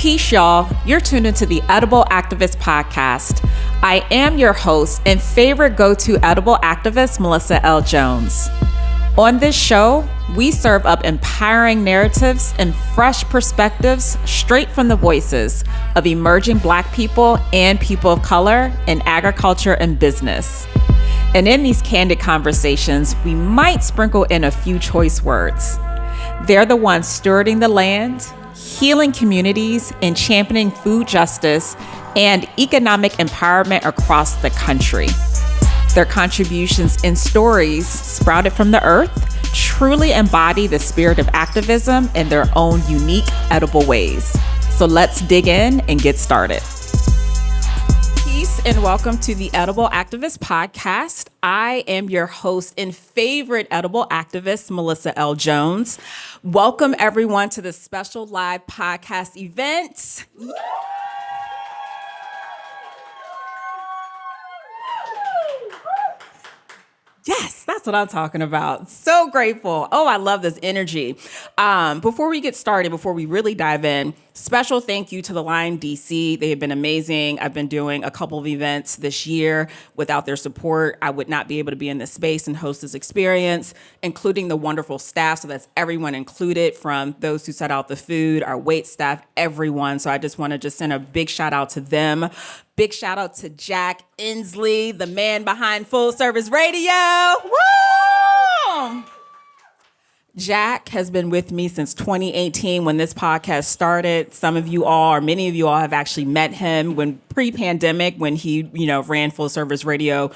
Peace, y'all. You're tuned into the Edible Activist Podcast. I am your host and favorite go-to edible activist, Melissa L. Jones. On this show, we serve up empowering narratives and fresh perspectives straight from the voices of emerging Black people and people of color in agriculture and business. And in these candid conversations, we might sprinkle in a few choice words. They're the ones stewarding the land, healing communities, and championing food justice and economic empowerment across the country. Their contributions and stories sprouted from the earth truly embody the spirit of activism in their own unique, edible ways. So let's dig in and get started. Peace and welcome to the Edible Activist Podcast. I am your host and favorite edible activist, Melissa L. Jones. Welcome everyone to this special live podcast event. Yes, that's what I'm talking about. So grateful. Oh, I love this energy. Before we get started, before we really dive in, special thank you to the Line DC. They have been amazing. I've been doing a couple of events this year. Without their support, I would not be able to be in this space and host this experience, including the wonderful staff. So that's everyone included, from those who set out the food, our wait staff, everyone. So I just want to just send a big shout out to them. Big shout out to Jack Inslee, the man behind Full Service Radio. Woo! Jack has been with me since 2018 when this podcast started. Some of you all, or many of you all, have actually met him when pre-pandemic, when he, ran Full Service Radio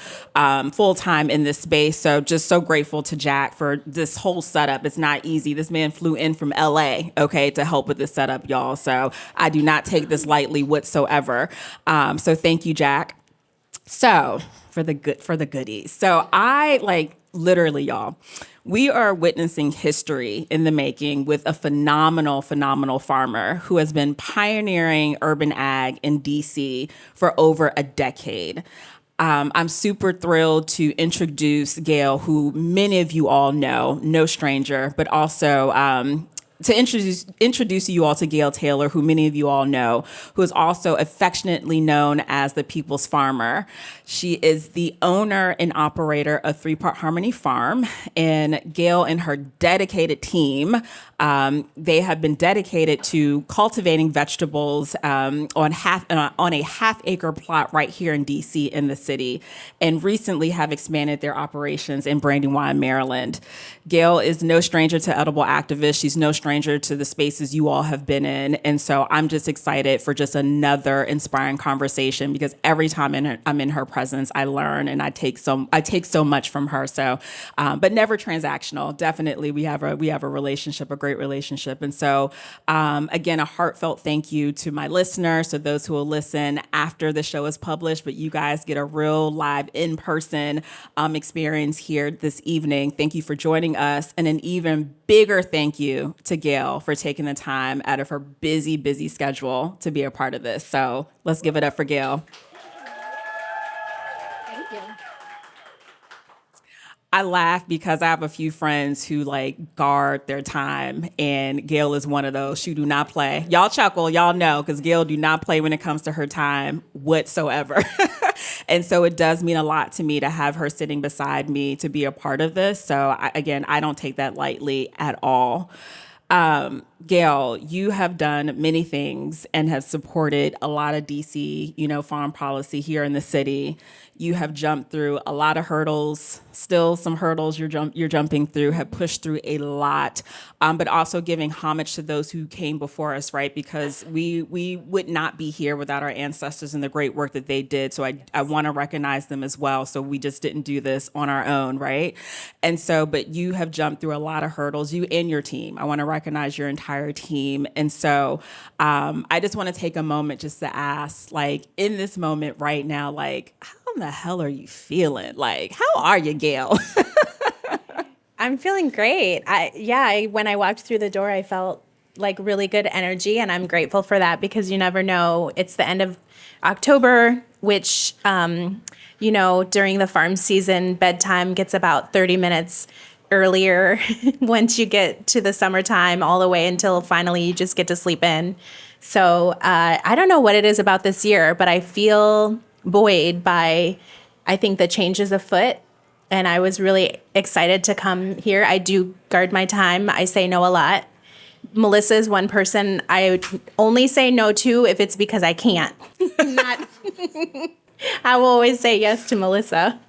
full time in this space. So just so grateful to Jack for this whole setup. It's not easy. This man flew in from LA, to help with this setup, y'all. So I do not take this lightly whatsoever. So thank you, Jack. So for the goodies. So I literally, y'all, we are witnessing history in the making with a phenomenal farmer who has been pioneering urban ag in DC for over a decade. I'm super thrilled to introduce Gail, who many of you all know, no stranger, but also to introduce you all to Gail Taylor, who many of you all know, who is also affectionately known as the People's Farmer. She is the owner and operator of 3 Part Harmony Farm, and Gail and her dedicated team, they have been dedicated to cultivating vegetables on a half-acre plot right here in DC in the city, and recently have expanded their operations in Brandywine, Maryland. Gail is no stranger to edible activists. She's no stranger to the spaces you all have been in. And so I'm just excited for just another inspiring conversation, because every time I'm in her presence, I learn and I take so much from her. So, but never transactional. Definitely, we have a relationship, a great relationship. And so, again, a heartfelt thank you to my listeners, so those who will listen after the show is published, but you guys get a real live in-person experience here this evening. Thank you for joining us. And an even bigger thank you to Gail for taking the time out of her busy schedule to be a part of this. So let's give it up for Gail. Thank you. I laugh because I have a few friends who guard their time, and Gail is one of those. She do not play. Y'all chuckle, y'all know, because Gail do not play when it comes to her time whatsoever. And so it does mean a lot to me to have her sitting beside me to be a part of this. So I don't take that lightly at all. Gail, you have done many things and have supported a lot of DC, farm policy here in the city. You have jumped through a lot of hurdles, still some hurdles you're jumping through, have pushed through a lot, but also giving homage to those who came before us, right? Because we would not be here without our ancestors and the great work that they did. So I want to recognize them as well. So we just didn't do this on our own, right? And so, but you have jumped through a lot of hurdles, you and your team. I want to recognize your entire team. And so I just want to take a moment just to ask, in this moment right now, how in the hell are you feeling? How are you, Gail? I'm feeling great. When I walked through the door, I felt really good energy, and I'm grateful for that, because you never know. It's the end of October, which, during the farm season, bedtime gets about 30 minutes earlier once you get to the summertime, all the way until finally you just get to sleep in. So I don't know what it is about this year, but I feel buoyed by, I think, the changes afoot. And I was really excited to come here. I do guard my time. I say no a lot. Melissa is one person I would only say no to if it's because I can't. Not. I will always say yes to Melissa.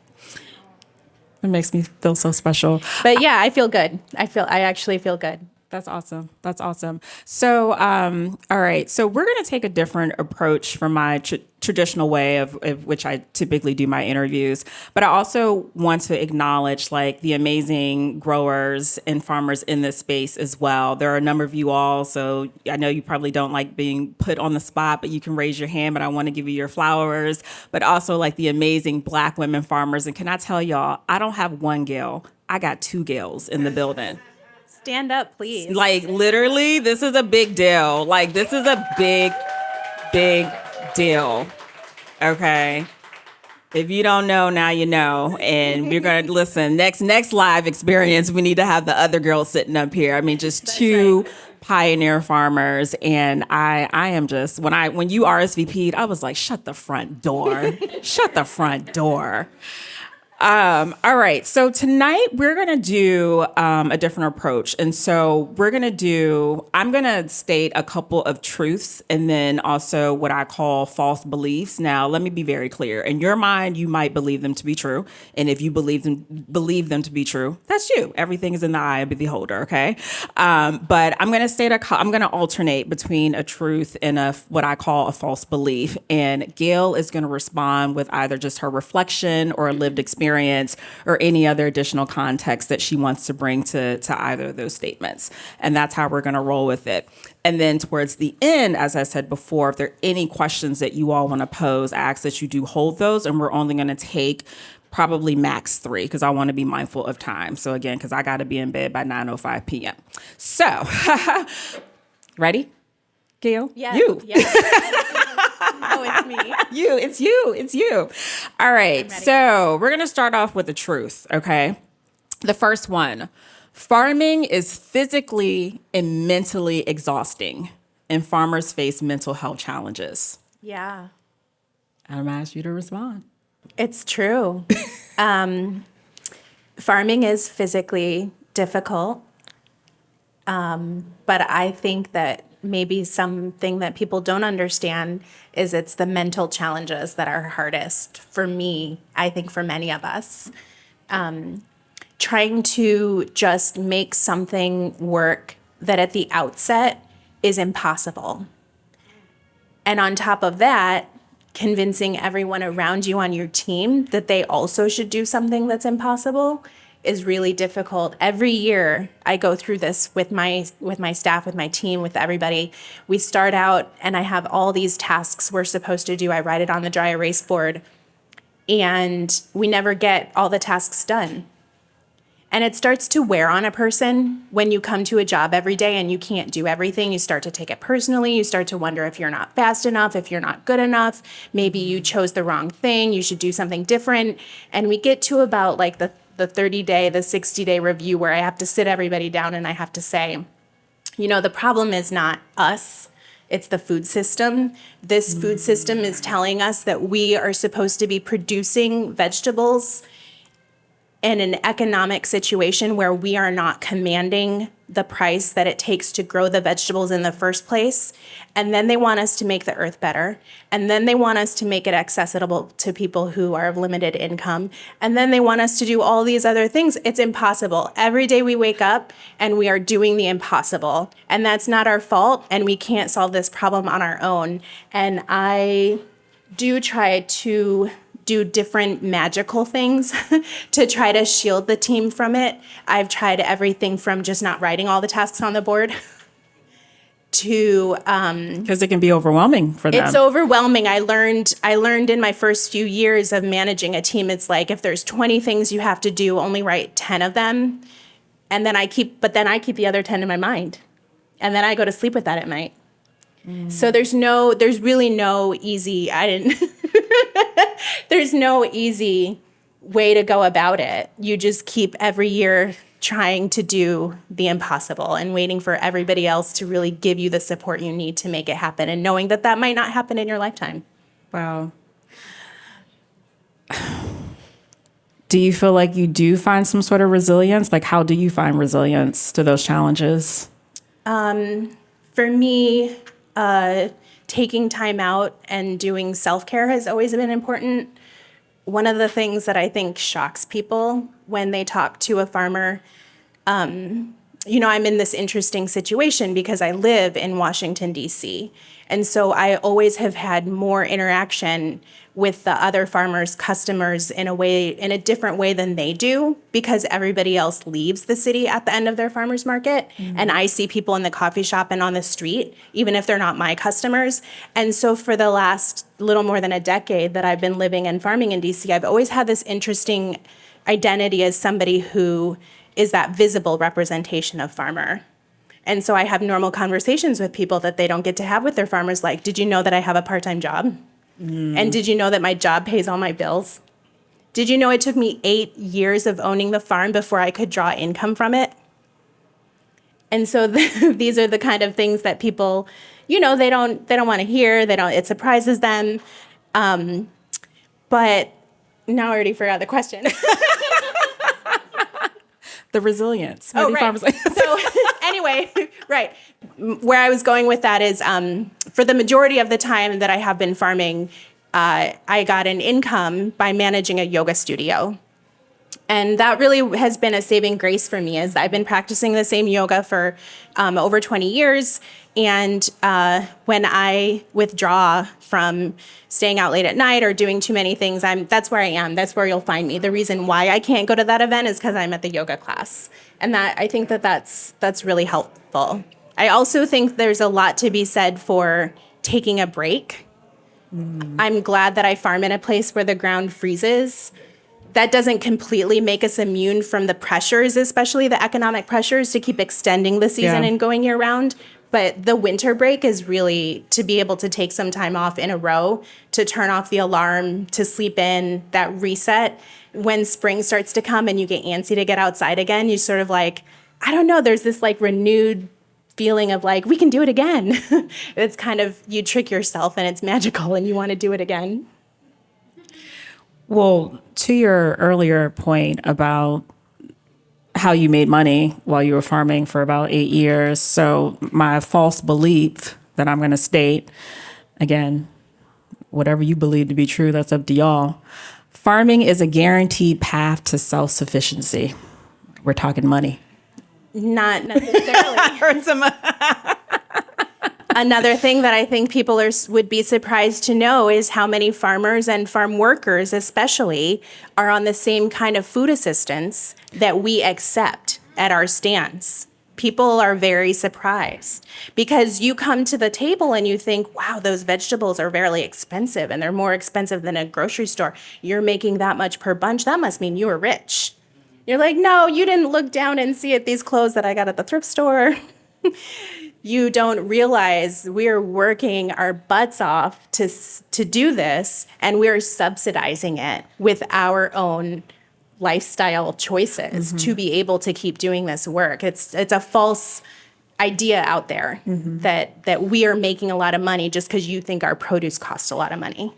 It makes me feel so special. But yeah, I feel good. I actually feel good. That's awesome. That's awesome. So, all right. So we're going to take a different approach from my traditional way of which I typically do my interviews. But I also want to acknowledge like the amazing growers and farmers in this space as well. There are a number of you all. So I know you probably don't like being put on the spot, but you can raise your hand. But I want to give you your flowers. But also like the amazing Black women farmers. And can I tell y'all, I don't have one Gail. I got two Gails in the building. Stand up, please. Like literally, this is a big deal. Like this is a big, big deal. Okay. If you don't know, now you know. And we're gonna listen. Next live experience, we need to have the other girls sitting up here. I mean, just That's two right. pioneer farmers. And I am just when you RSVP'd, I was like, shut the front door. Shut the front door. All right. So tonight we're going to do a different approach. And so I'm going to state a couple of truths and then also what I call false beliefs. Now, let me be very clear. In your mind, you might believe them to be true. And if you believe them to be true, that's you. Everything is in the eye of the beholder. Okay. But I'm going to I'm going to alternate between a truth and what I call a false belief. And Gail is going to respond with either just her reflection or a lived experience or any other additional context that she wants to bring to either of those statements. And that's how we're going to roll with it. And then towards the end, as I said before, if there are any questions that you all want to pose, I ask that you do hold those. And we're only going to take probably max 3 because I want to be mindful of time. So again, because I got to be in bed by 9:05 p.m. So, ready, Gail? Yeah. You. Yeah. Oh, it's me. It's you. All right. So we're going to start off with the truth. Okay. The first one, farming is physically and mentally exhausting and farmers face mental health challenges. Yeah. I'm going to ask you to respond. It's true. Farming is physically difficult. But I think that maybe something that people don't understand is it's the mental challenges that are hardest for me, I think for many of us. Trying to just make something work that at the outset is impossible. And on top of that, convincing everyone around you on your team that they also should do something that's impossible is really difficult. Every year I go through this with my staff, with my team, with everybody. We start out and I have all these tasks we're supposed to do. I write it on the dry erase board and we never get all the tasks done. And it starts to wear on a person when you come to a job every day and you can't do everything. You start to take it personally. You start to wonder if you're not fast enough, if you're not good enough. Maybe you chose the wrong thing. You should do something different. And we get to about like the 30-day, the 60-day review where I have to sit everybody down and I have to say, you know, the problem is not us. It's the food system. This food system is telling us that we are supposed to be producing vegetables in an economic situation where we are not commanding the price that it takes to grow the vegetables in the first place. And then they want us to make the earth better. And then they want us to make it accessible to people who are of limited income. And then they want us to do all these other things. It's impossible. Every day we wake up and we are doing the impossible. And that's not our fault. And we can't solve this problem on our own. And I do try to do different magical things to try to shield the team from it. I've tried everything from just not writing all the tasks on the board to because it can be overwhelming for them. It's overwhelming. I learned in my first few years of managing a team, it's like if there's 20 things you have to do, only write 10 of them. And then I keep the other 10 in my mind. And then I go to sleep with that at night. So there's really no easy, there's no easy way to go about it. You just keep every year trying to do the impossible and waiting for everybody else to really give you the support you need to make it happen, and knowing that that might not happen in your lifetime. Wow. Do you feel like you do find some sort of resilience? Like, how do you find resilience to those challenges? For me, taking time out and doing self-care has always been important. One of the things that I think shocks people when they talk to a farmer, you know, I'm in this interesting situation because I live in Washington, D.C. And so I always have had more interaction with the other farmers' customers in a different way than they do, because everybody else leaves the city at the end of their farmers market. Mm-hmm. And I see people in the coffee shop and on the street, even if they're not my customers. And so for the last little more than a decade that I've been living and farming in DC, I've always had this interesting identity as somebody who is that visible representation of farmer. And so I have normal conversations with people that they don't get to have with their farmers, like, did you know that I have a part-time job? And did you know that my job pays all my bills? Did you know it took me 8 years of owning the farm before I could draw income from it? And so these are the kind of things that people, you know, they don't want to hear. It surprises them. But now I already forgot the question. The resilience. Oh, right. So anyway, right. Where I was going with that is for the majority of the time that I have been farming, I got an income by managing a yoga studio. And that really has been a saving grace for me, as I've been practicing the same yoga for over 20 years. And when I withdraw from staying out late at night or doing too many things, that's where I am. That's where you'll find me. The reason why I can't go to that event is because I'm at the yoga class. And I think that's really helpful. I also think there's a lot to be said for taking a break. I'm glad that I farm in a place where the ground freezes. That doesn't completely make us immune from the pressures, especially the economic pressures to keep extending the season and going year round. But the winter break is really to be able to take some time off in a row, to turn off the alarm, to sleep in, that reset. When spring starts to come and you get antsy to get outside again, you sort of like, I don't know, there's this like renewed feeling of like, we can do it again. It's kind of, you trick yourself and it's magical and you want to do it again. Well, to your earlier point about how you made money while you were farming for about 8 years. So my false belief that I'm going to state, again, whatever you believe to be true, that's up to y'all. Farming is a guaranteed path to self-sufficiency. We're talking money. Not necessarily. Another thing that I think people would be surprised to know is how many farmers and farm workers especially are on the same kind of food assistance that we accept at our stands. People are very surprised because you come to the table and you think, wow, those vegetables are very expensive and they're more expensive than a grocery store. You're making that much per bunch. That must mean you were rich. You're like, no, you didn't look down and see these clothes that I got at the thrift store. You don't realize we're working our butts off to do this, and we're subsidizing it with our own lifestyle choices to be able to keep doing this work. It's a false idea out there that we are making a lot of money just because you think our produce costs a lot of money.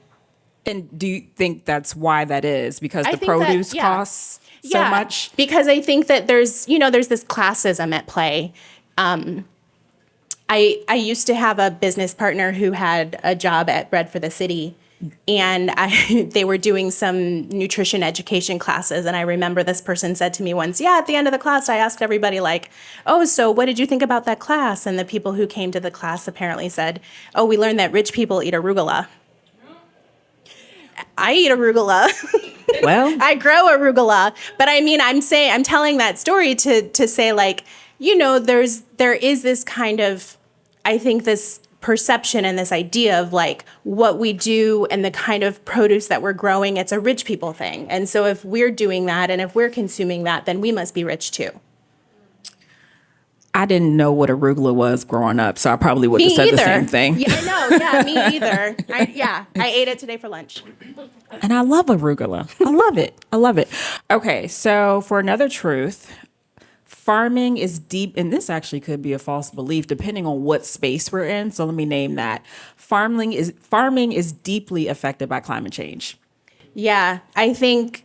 And do you think that's why that is? Because the produce costs so much? Because I think that there's this classism at play. I used to have a business partner who had a job at Bread for the City, and they were doing some nutrition education classes. And I remember this person said to me once, at the end of the class, I asked everybody like, oh, so what did you think about that class? And the people who came to the class apparently said, oh, we learned that rich people eat arugula. I eat arugula. Well, I grow arugula. But I mean, I'm telling that story to say like, there is this kind of, I think this perception and this idea of like what we do and the kind of produce that we're growing, it's a rich people thing. And so if we're doing that and if we're consuming that, then we must be rich too. I didn't know what arugula was growing up, so I probably would have said the same thing. Yeah, I know. Yeah, me either. I ate it today for lunch. And I love arugula. I love it. Okay, so for another truth, farming is deep, and this actually could be a false belief depending on what space we're in. So let me name that. Farming is deeply affected by climate change. Yeah, I think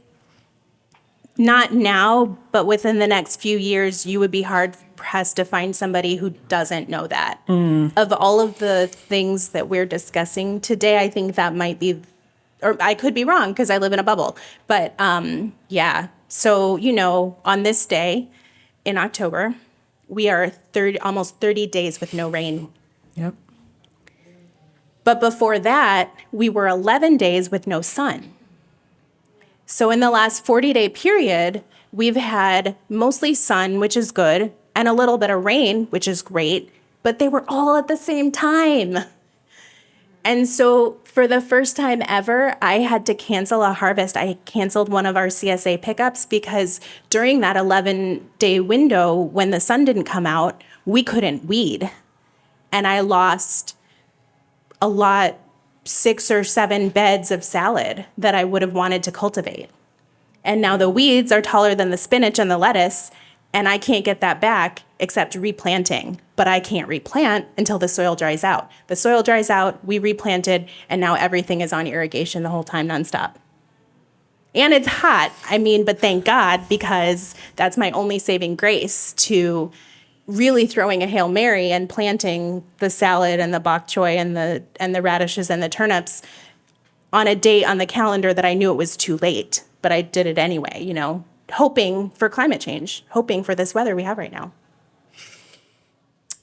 not now, but within the next few years, you would be hard pressed to find somebody who doesn't know that. Of all of the things that we're discussing today, I think that might be, or I could be wrong because I live in a bubble. But yeah, so, on this day in October, we are almost 30 days with no rain. Yep. But before that, we were 11 days with no sun. So in the last 40-day period, we've had mostly sun, which is good, and a little bit of rain, which is great, but they were all at the same time. And so for the first time ever, I had to cancel a harvest. I canceled one of our CSA pickups because during that 11-day window, when the sun didn't come out, we couldn't weed. And I lost a lot, 6 or 7 beds of salad that I would have wanted to cultivate. And now the weeds are taller than the spinach and the lettuce, and I can't get that back except replanting. But I can't replant until the soil dries out. The soil dries out, we replanted, and now everything is on irrigation the whole time nonstop. And it's hot, but thank God, because that's my only saving grace to really throwing a Hail Mary and planting the salad and the bok choy and the radishes and the turnips on a date on the calendar that I knew it was too late, but I did it anyway, hoping for climate change, hoping for this weather we have right now.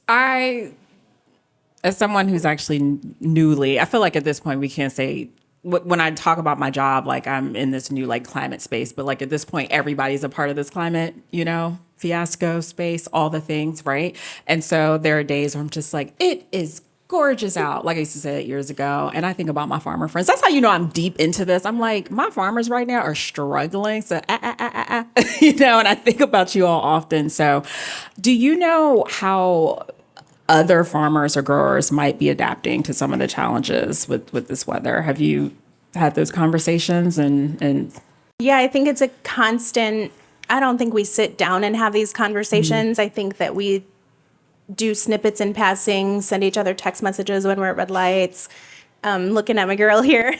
As someone who's actually I feel like at this point we can't say, when I talk about my job, like I'm in this new climate space, but at this point everybody's a part of this climate, fiasco space, all the things, right? And so there are days where I'm just like, it is gorgeous out, like I used to say it years ago. And I think about my farmer friends. That's how I'm deep into this. I'm like, my farmers right now are struggling. So, and I think about you all often. So do you know how other farmers or growers might be adapting to some of the challenges with this weather? Have you had those conversations? And Yeah, I think it's a constant. I don't think we sit down and have these conversations. I think that we do snippets in passing, send each other text messages when we're at red lights. Looking at my girl here.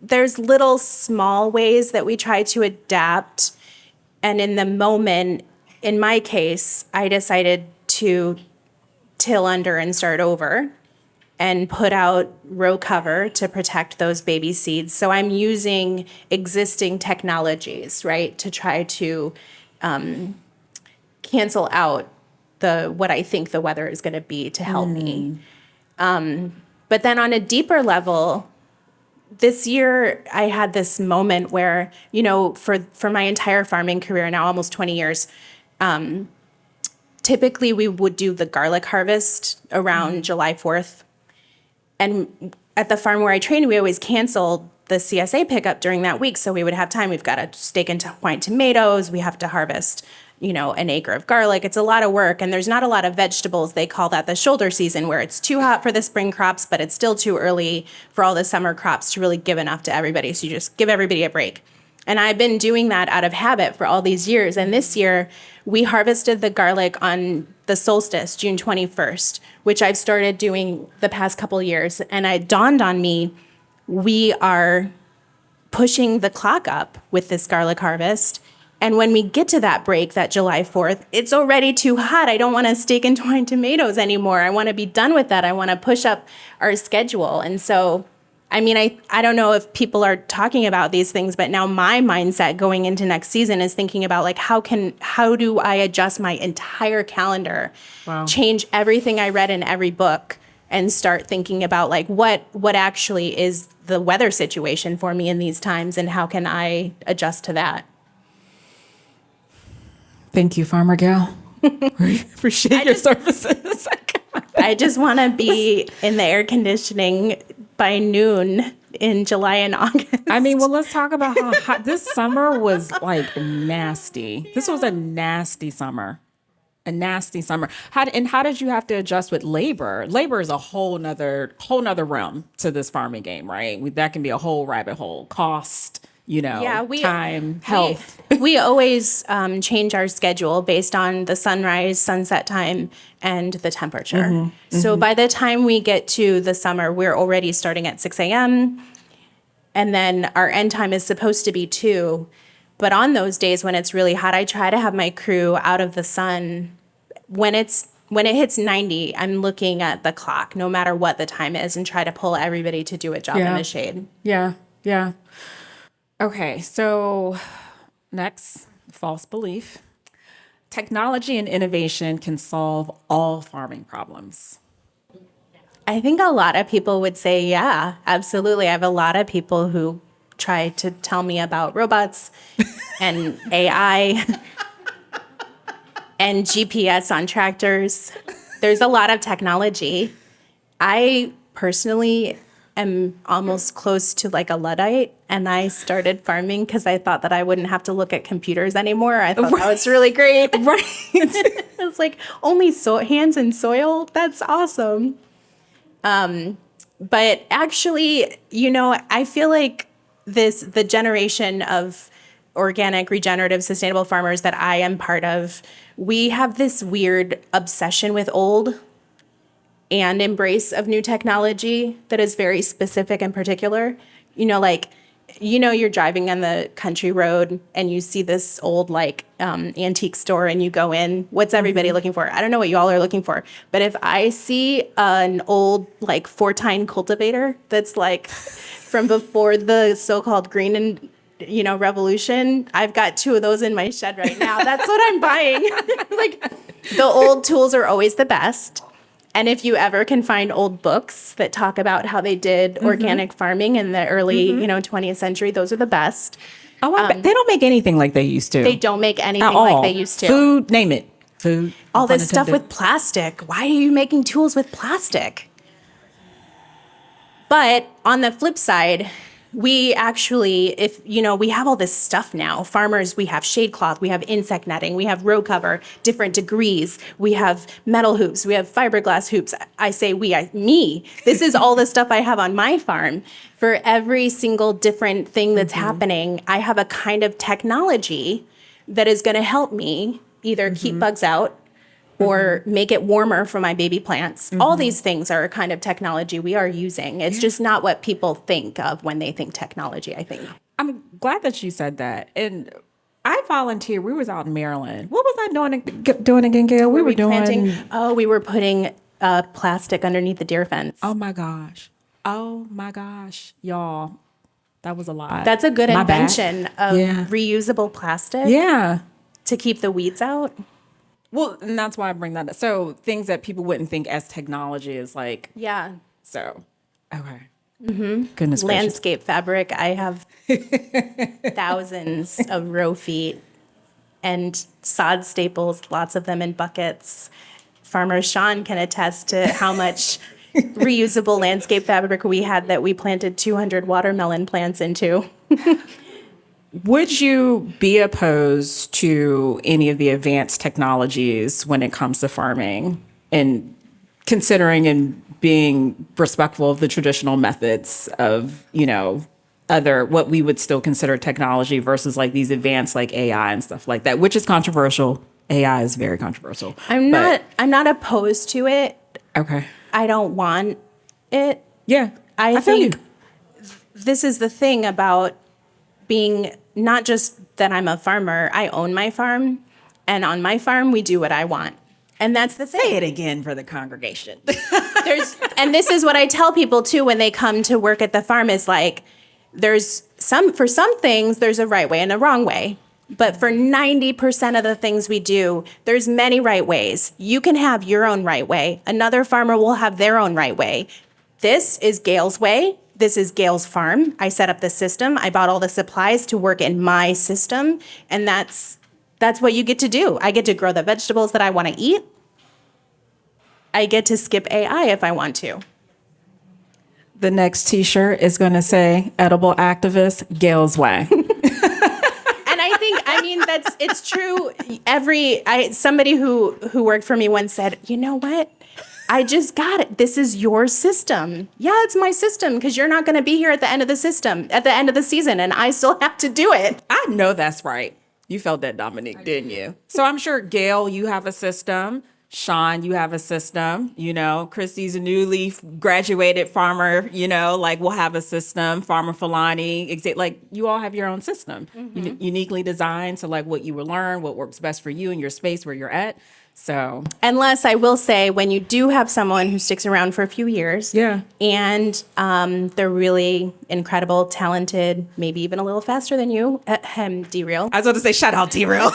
There's little small ways that we try to adapt. And in the moment, in my case, I decided to till under and start over and put out row cover to protect those baby seeds. So I'm using existing technologies, right, to try to cancel out what I think the weather is going to be to help me. But then on a deeper level, this year I had this moment where, for my entire farming career, now almost 20 years, typically we would do the garlic harvest around July 4th. And at the farm where I trained, we always canceled the CSA pickup during that week. So we would have time. We've got to stake into white tomatoes. We have to harvest, an acre of garlic. It's a lot of work. And there's not a lot of vegetables. They call that the shoulder season, where it's too hot for the spring crops, but it's still too early for all the summer crops to really give enough to everybody. So you just give everybody a break. And I've been doing that out of habit for all these years. And this year, we harvested the garlic on the solstice, June 21st, which I've started doing the past couple years. And it dawned on me, we are pushing the clock up with this garlic harvest. And when we get to that break, that July 4th, it's already too hot. I don't want to steak and twine tomatoes anymore. I want to be done with that. I want to push up our schedule. And so I don't know if people are talking about these things, but now my mindset going into next season is thinking about how do I adjust my entire calendar, change everything I read in every book, and start thinking about what actually is the weather situation for me in these times, and how can I adjust to that? Thank you, Farmer Gail. We appreciate your services. I just want to be in the air conditioning by noon in July and August. Let's talk about how hot this summer was. Nasty. This was a nasty summer. A nasty summer. How did you have to adjust with labor? Labor is a whole nother realm to this farming game, right? That can be a whole rabbit hole. Cost, time, health. We always change our schedule based on the sunrise, sunset time, and the temperature. So by the time we get to the summer, we're already starting at 6 a.m. And then our end time is supposed to be 2. But on those days when it's really hot, I try to have my crew out of the sun. When it hits 90, I'm looking at the clock, no matter what the time is, and try to pull everybody to do a job in the shade. Yeah. Okay, so next, false belief. Technology and innovation can solve all farming problems. I think a lot of people would say, yeah, absolutely. I have a lot of people who try to tell me about robots and AI and GPS on tractors. There's a lot of technology. I personally am almost close to like a Luddite, and I started farming because I thought that I wouldn't have to look at computers anymore. I thought that was really great. Right. It's like only hands in soil. That's awesome. But actually, I feel like the generation of organic, regenerative, sustainable farmers that I am part of, we have this weird obsession with old and embrace of new technology that is very specific and particular. You're driving on the country road and you see this old antique store and you go in. What's everybody looking for? I don't know what you all are looking for, but if I see an old 4-tine cultivator that's from before the so-called green and revolution, I've got 2 of those in my shed right now. That's what I'm buying. The old tools are always the best. And if you ever can find old books that talk about how they did organic farming in the early, 20th century, those are the best. Oh, I bet. They don't make anything like they used to. They don't make anything like they used to. Food, name it. Food. All this stuff with plastic. Why are you making tools with plastic? But on the flip side, we actually, we have all this stuff now. Farmers, we have shade cloth, we have insect netting, we have row cover, different degrees. We have metal hoops, we have fiberglass hoops. I say me. This is all the stuff I have on my farm. For every single different thing that's happening, I have a kind of technology that is going to help me either keep bugs out or make it warmer for my baby plants. All these things are a kind of technology we are using. It's just not what people think of when they think technology, I think. I'm glad that you said that. And I volunteered. We was out in Maryland. What was I doing again, Gail? We were doing... we were putting plastic underneath the deer fence. Oh, my gosh. Y'all, that was a lot. That's a good invention of reusable plastic. Yeah. To keep the weeds out. Well, and that's why I bring that up. So things that people wouldn't think as technology is so, okay. Goodness gracious. Landscape fabric. I have thousands of row feet and sod staples, lots of them in buckets. Farmer Sean can attest to how much reusable landscape fabric we had that we planted 200 watermelon plants into. Would you be opposed to any of the advanced technologies when it comes to farming and considering and being respectful of the traditional methods of, other what we would still consider technology versus these advanced AI and stuff like that, which is controversial. AI is very controversial. I'm not opposed to it. Okay. I don't want it. Yeah. I think this is the thing about being not just that I'm a farmer, I own my farm, and on my farm, we do what I want. And that's the thing. Say it again for the congregation. And this is what I tell people too when they come to work at the farm is for some things, there's a right way and a wrong way. But for 90% of the things we do, there's many right ways. You can have your own right way. Another farmer will have their own right way. This is Gail's way. This is Gail's farm. I set up the system. I bought all the supplies to work in my system. And that's what you get to do. I get to grow the vegetables that I want to eat. I get to skip AI if I want to. The next t-shirt is going to say edible activist Gail's way. And I I mean, it's true. Somebody who worked for me once said, you know what? I just got it. This is your system. Yeah, it's my system because you're not going to be here at the end of the season, and I still have to do it. I know that's right. You felt that, Dominique, didn't you? So I'm sure, Gail, you have a system. Sean, you have a system. Christy's a newly graduated farmer, we'll have a system. Farmer Fulani, like you all have your own system, uniquely designed to like what you will learn, what works best for you in your space where you're at. So, unless I will say, when you do have someone who sticks around for a few years, yeah, and they're really incredible, talented, maybe even a little faster than you, D-Real. I was about to say, shout out D-Real.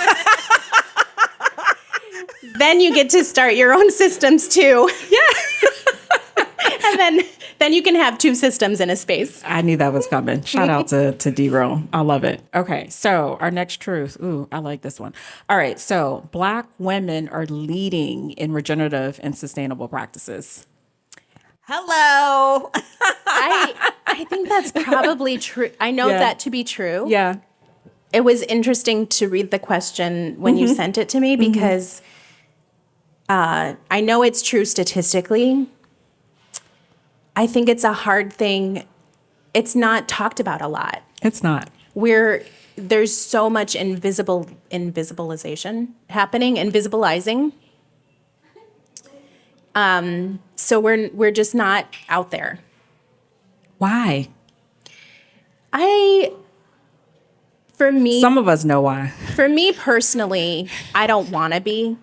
Then you get to start your own systems too. Yeah. And then you can have two systems in a space. I knew that was coming. Shout out to D-Real. I love it. Okay, so our next truth. Ooh, I like this one. All right, so Black women are leading in regenerative and sustainable practices. Hello. I think that's probably true. I know that to be true. Yeah. It was interesting to read the question when you sent it to me because I know it's true statistically. I think it's a hard thing. It's not talked about a lot. It's not. There's so much invisibilization happening, invisibilizing. So we're just not out there. Why? For me, some of us know why. For me personally, I don't want to be.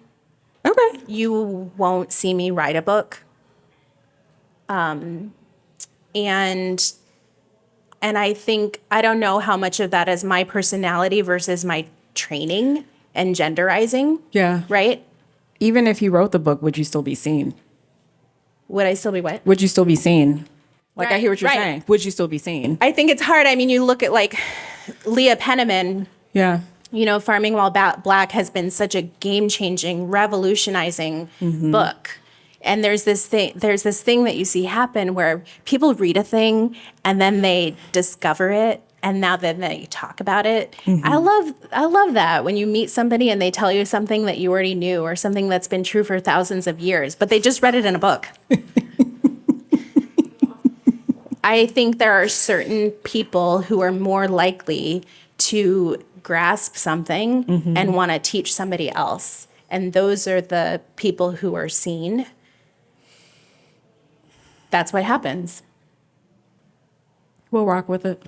Okay. You won't see me write a book. And I think, I don't know how much of that is my personality versus my training and genderizing. Yeah. Right? Even if you wrote the book, would you still be seen? Would I still be what? Would you still be seen? Like, I hear what you're right. saying. Would you still be seen? I think it's hard. I mean, you look at like Leah Penniman. Yeah. Farming While Black has been such a game-changing, revolutionizing book. And there's this thing that you see happen where people read a thing and then they discover it, and now then they talk about it. I love that when you meet somebody and they tell you something that you already knew or something that's been true for thousands of years, but they just read it in a book. I think there are certain people who are more likely to grasp something and want to teach somebody else. And those are the people who are seen. That's what happens. We'll rock with it.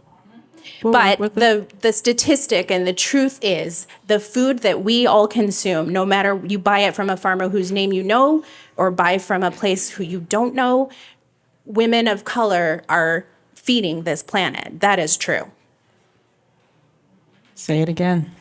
But the statistic and the truth is the food that we all consume, no matter you buy it from a farmer whose name you know or buy from a place who you don't know, women of color are feeding this planet. That is true. Say it again.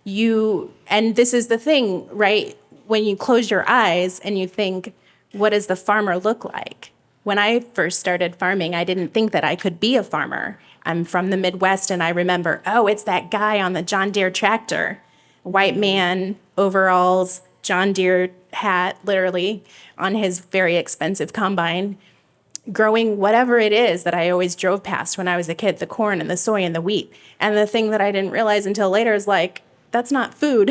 And this is the thing, right? When you close your eyes and you think, what does the farmer look like? When I first started farming, I didn't think that I could be a farmer. I'm from the Midwest, and I remember, it's that guy on the John Deere tractor. White man, overalls, John Deere hat, literally, on his very expensive combine, growing whatever it is that I always drove past when I was a kid, the corn and the soy and the wheat. And the thing that I didn't realize until later is like, that's not food.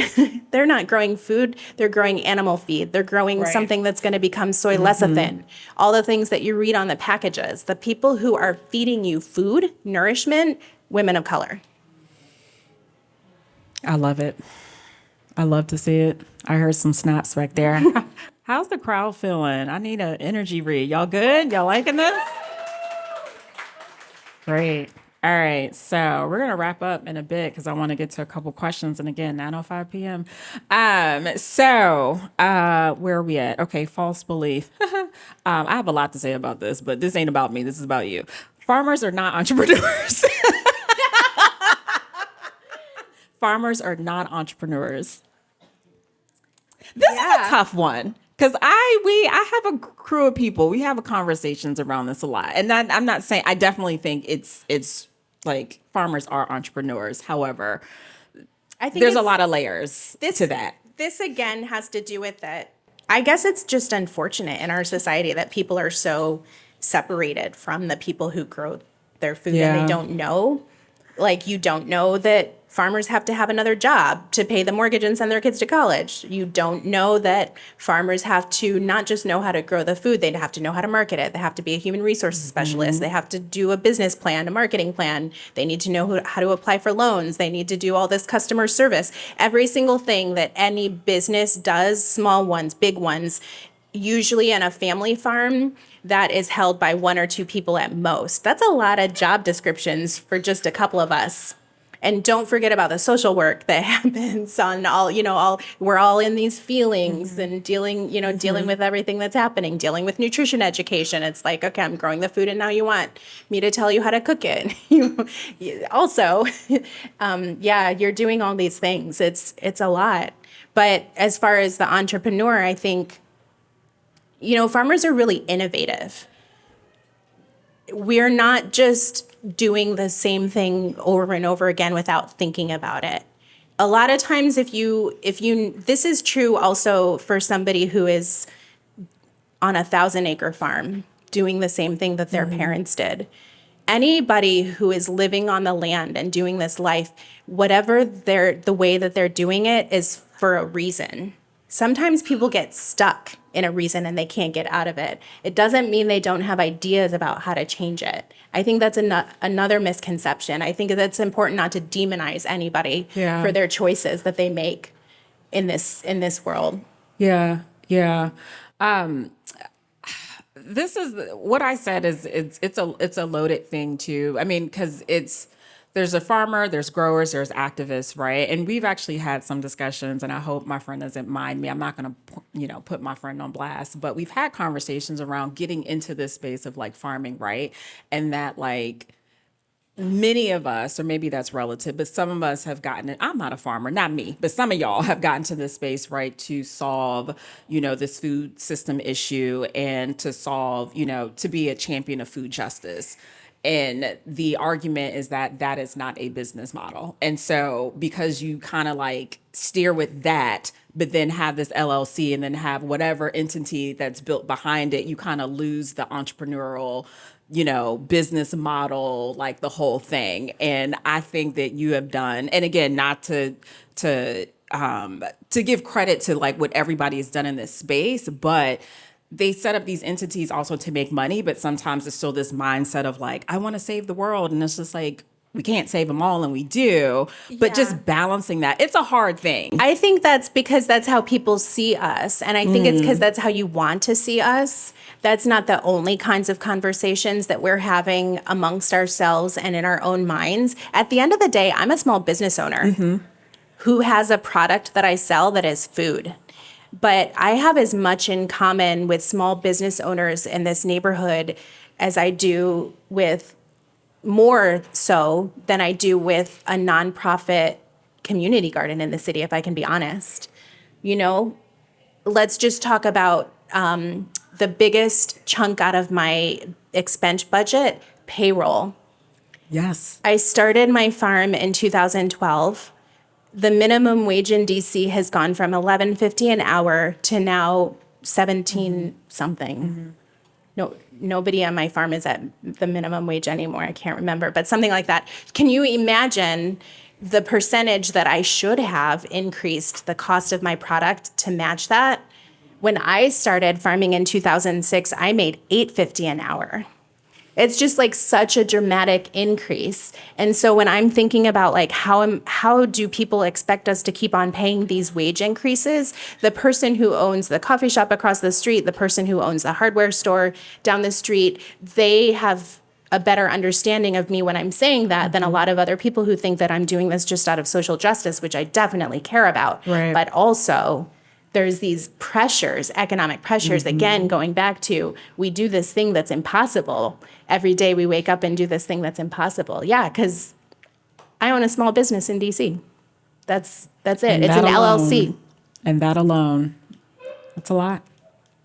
They're not growing food. They're growing animal feed. They're growing something that's going to become soy lecithin. All the things that you read on the packages. The people who are feeding you food, nourishment, women of color. I love it. I love to see it. I heard some snaps back there. How's the crowd feeling? I need an energy read. Y'all good? Y'all liking this? Great. All right, so we're going to wrap up in a bit because I want to get to a couple questions. And again, 9:05 p.m. Where are we at? Okay, false belief. I have a lot to say about this, but this ain't about me. This is about you. Farmers are not entrepreneurs. Farmers are not entrepreneurs. This is a tough one. Because I have a crew of people. We have conversations around this a lot. And I'm not saying, I definitely think it's like farmers are entrepreneurs. However, I think there's a lot of layers to that. This again has to do with that. I guess it's just unfortunate in our society that people are so separated from the people who grow their food and they don't know. Like, you don't know that farmers have to have another job to pay the mortgage and send their kids to college. You don't know that farmers have to not just know how to grow the food, they have to know how to market it. They have to be a human resources specialist. They have to do a business plan, a marketing plan. They need to know how to apply for loans. They need to do all this customer service. Every single thing that any business does, small ones, big ones, usually in a family farm that is held by one or two people at most. That's a lot of job descriptions for just a couple of us. And don't forget about the social work that happens on we're all in these feelings and dealing with everything that's happening, dealing with nutrition education. It's like, okay, I'm growing the food and now you want me to tell you how to cook it. Also, you're doing all these things. It's a lot. But as far as the entrepreneur, I think, farmers are really innovative. We're not just doing the same thing over and over again without thinking about it. A lot of times if you this is true also for somebody who is on a 1,000-acre farm doing the same thing that their parents did. Anybody who is living on the land and doing this life, whatever the way that they're doing it is for a reason. Sometimes people get stuck in a reason and they can't get out of it. It doesn't mean they don't have ideas about how to change it. I think that's another misconception. I think that's important not to demonize anybody for their choices that they make in this world. Yeah. This is what I said is it's a loaded thing too. I mean, because there's a farmer, there's growers, there's activists, right? And we've actually had some discussions, and I hope my friend doesn't mind me. I'm not going to, put my friend on blast, but we've had conversations around getting into this space of like farming, right? And that like many of us, or maybe that's relative, but some of us have gotten it. I'm not a farmer, not me, but some of y'all have gotten to this space, right, to solve, this food system issue and to solve, to be a champion of food justice. And the argument is that that is not a business model. And so because you kind of like steer with that, but then have this LLC and then have whatever entity that's built behind it, you kind of lose the entrepreneurial, business model, like the whole thing. And I think that you have done, and again, not to give credit to like what everybody has done in this space, but they set up these entities also to make money, but sometimes it's still this mindset of like, I want to save the world. And it's just like, we can't save them all, and we do. But just balancing that, it's a hard thing. I think that's because that's how people see us. And I think it's because that's how you want to see us. That's not the only kinds of conversations that we're having amongst ourselves and in our own minds. At the end of the day, I'm a small business owner who has a product that I sell that is food. But I have as much in common with small business owners in this neighborhood as I do with, more so than I do with a nonprofit community garden in the city, if I can be honest. Let's just talk about the biggest chunk out of my expense budget, payroll. Yes. I started my farm in 2012. The minimum wage in DC has gone from $11.50 an hour to now 17 something. No, nobody on my farm is at the minimum wage anymore. I can't remember, but something like that. Can you imagine the percentage that I should have increased the cost of my product to match that? When I started farming in 2006, I made $8.50 an hour. It's just like such a dramatic increase. And so when I'm thinking about like how do people expect us to keep on paying these wage increases, the person who owns the coffee shop across the street, the person who owns the hardware store down the street, they have a better understanding of me when I'm saying that than a lot of other people who think that I'm doing this just out of social justice, which I definitely care about. Right. But also there's these pressures, economic pressures, again, going back to, we do this thing that's impossible. Every day we wake up and do this thing that's impossible. Yeah, because I own a small business in DC. That's it. And it's that an alone, LLC. And that alone, that's a lot.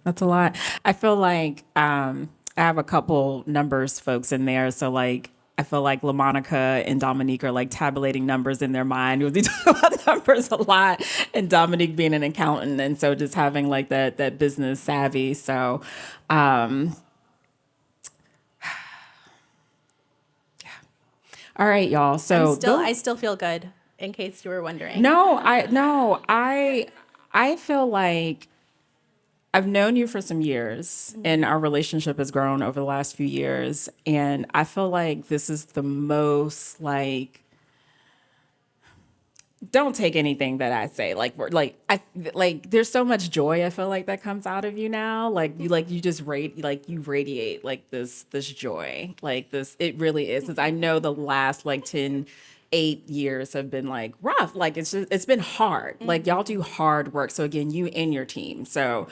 That's a lot. I feel like I have a couple numbers folks in there. So like, I feel like LaMonica and Dominique are like tabulating numbers in their mind. We talk about numbers a lot, and Dominique being an accountant, and so just having like that business savvy. So, yeah. All right, y'all. So I still feel good. in case you were wondering. No, I feel like I've known you for some years, and our relationship has grown over the last few years, and I feel like this is the most like, don't take anything that I say like there's so much joy I feel like that comes out of you now. You just you radiate like this joy. Like this, it really is. Since I know the last like 8 years have been like rough. Like it's been hard. Like y'all do hard work. So again, you and your team. So,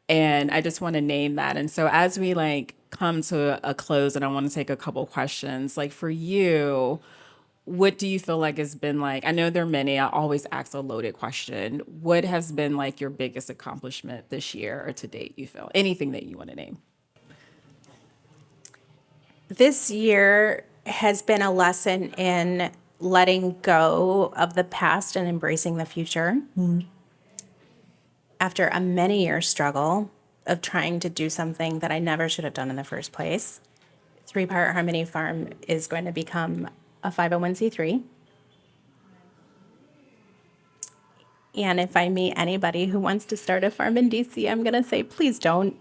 and I just want to name that. And so as we like come to a close, and I want to take a couple questions, like for you, what do you feel like has been like, I know there are many, I always ask a loaded question. What has been like your biggest accomplishment this year or to date, you feel? Anything that you want to name. This year has been a lesson in letting go of the past and embracing the future. After a many-year struggle of trying to do something that I never should have done in the first place, Three Part Harmony Farm is going to become a 501c3. And if I meet anybody who wants to start a farm in DC, I'm going to say, please don't.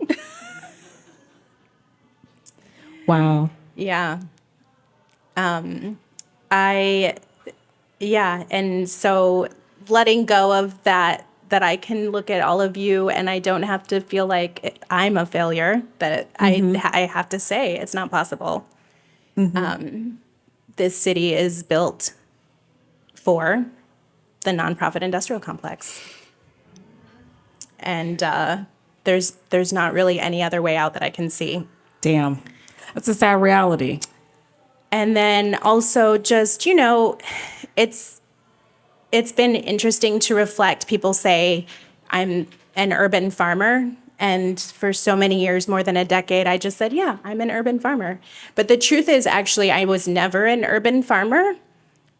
Wow. Yeah. And so letting go of that I can look at all of you and I don't have to feel like I'm a failure, that I have to say it's not possible. This city is built for the nonprofit industrial complex. And there's not really any other way out that I can see. Damn. That's a sad reality. And then also just, it's been interesting to reflect. People say I'm an urban farmer. And for so many years, more than a decade, I just said, yeah, I'm an urban farmer. But the truth is, actually, I was never an urban farmer.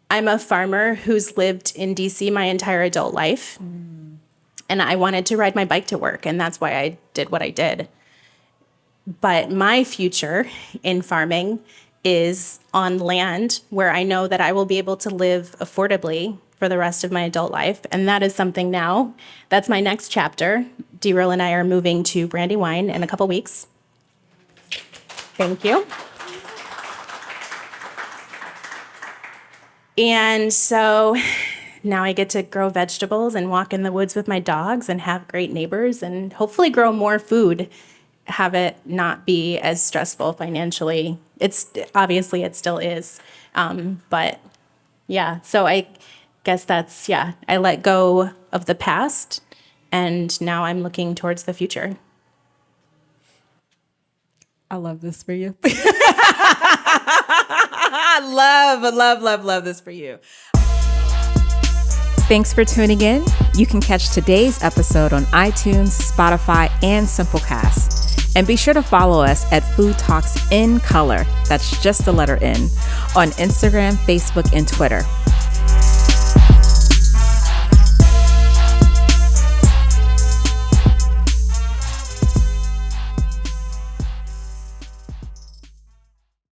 I'm a farmer who's lived in DC my entire adult life. And I wanted to ride my bike to work. And that's why I did what I did. But my future in farming is on land where I know that I will be able to live affordably for the rest of my adult life. And that is something now, that's my next chapter. D-Roll and I are moving to Brandywine in a couple weeks. Thank you. And so now I get to grow vegetables and walk in the woods with my dogs and have great neighbors and hopefully grow more food, have it not be as stressful financially. It's obviously it still is. But yeah, so I guess that's, I let go of the past and now I'm looking towards the future. I love this for you. I love this for you. Thanks for tuning in. You can catch today's episode on iTunes, Spotify, and Simplecast. And be sure to follow us at Food Talks in Color, that's just the letter N, on Instagram, Facebook, and Twitter.